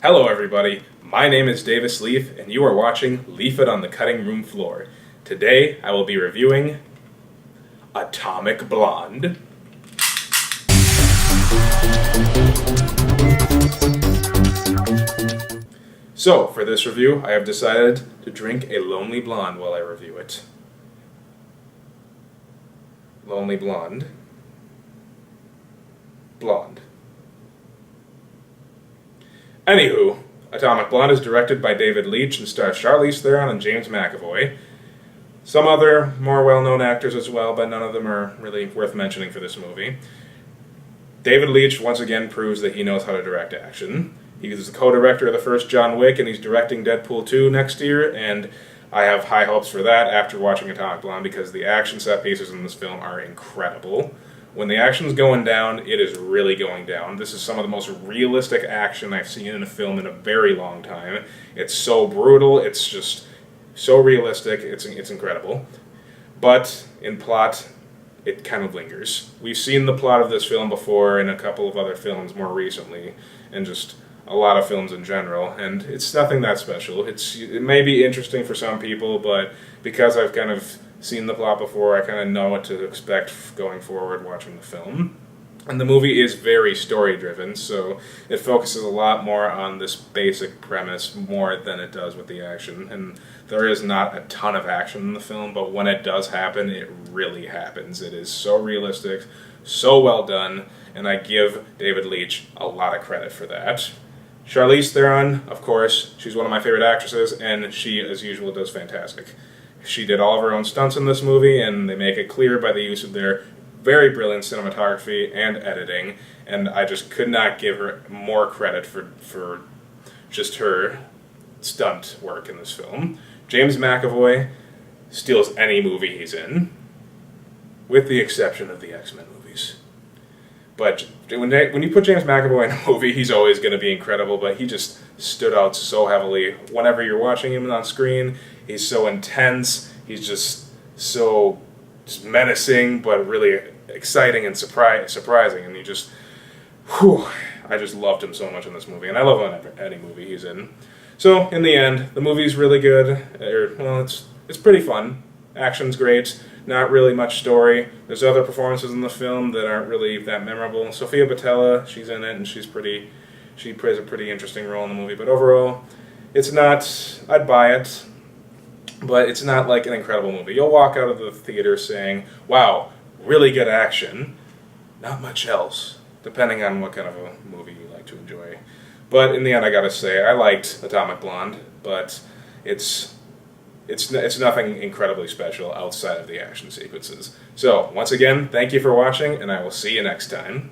Hello everybody, my name is Davis Leaf and you are watching Leaf It on the Cutting Room Floor. Today I will be reviewing Atomic Blonde. So, for this review, I have decided to drink a Lonely Blonde while I review it. Lonely Blonde. Blonde. Anywho, Atomic Blonde is directed by David Leitch and stars Charlize Theron and James McAvoy. Some other more well-known actors as well, but none of them are really worth mentioning for this movie. David Leitch once again proves that he knows how to direct action. He is the co-director of the first John Wick, and he's directing Deadpool 2 next year, and I have high hopes for that after watching Atomic Blonde because the action set pieces in this film are incredible. When the action's going down, it is really going down. This is some of the most realistic action I've seen in a film in a very long time. It's so brutal, it's just so realistic, it's incredible. But in plot, it kind of lingers. We've seen the plot of this film before in a couple of other films more recently, and just a lot of films in general, and it's nothing that special. It may be interesting for some people, but because I've kind of seen the plot before, I kind of know what to expect going forward watching the film. And the movie is very story-driven, so it focuses a lot more on this basic premise more than it does with the action. And there is not a ton of action in the film, but when it does happen, it really happens. It is so realistic, so well done, and I give David Leitch a lot of credit for that. Charlize Theron, of course, she's one of my favorite actresses, and she, as usual, does fantastic. She did all of her own stunts in this movie, and they make it clear by the use of their very brilliant cinematography and editing, and I just could not give her more credit for just her stunt work in this film. James McAvoy steals any movie he's in, with the exception of the X-Men movies. But when you put James McAvoy in a movie, he's always going to be incredible, but he just stood out so heavily. Whenever you're watching him on screen, he's so intense, he's just so menacing, but really exciting and surprising, and I just loved him so much in this movie, and I love him in any movie he's in. So, in the end, the movie's really good. It's pretty fun. Action's great. Not really much story. There's other performances in the film that aren't really that memorable. Sofia Boutella, she's in it, and she plays a pretty interesting role in the movie. But overall, it's not, I'd buy it, but it's not like an incredible movie. You'll walk out of the theater saying, wow, really good action. Not much else, depending on what kind of a movie you like to enjoy. But in the end, I gotta say, I liked Atomic Blonde, but it's nothing incredibly special outside of the action sequences. So, once again, thank you for watching, and I will see you next time.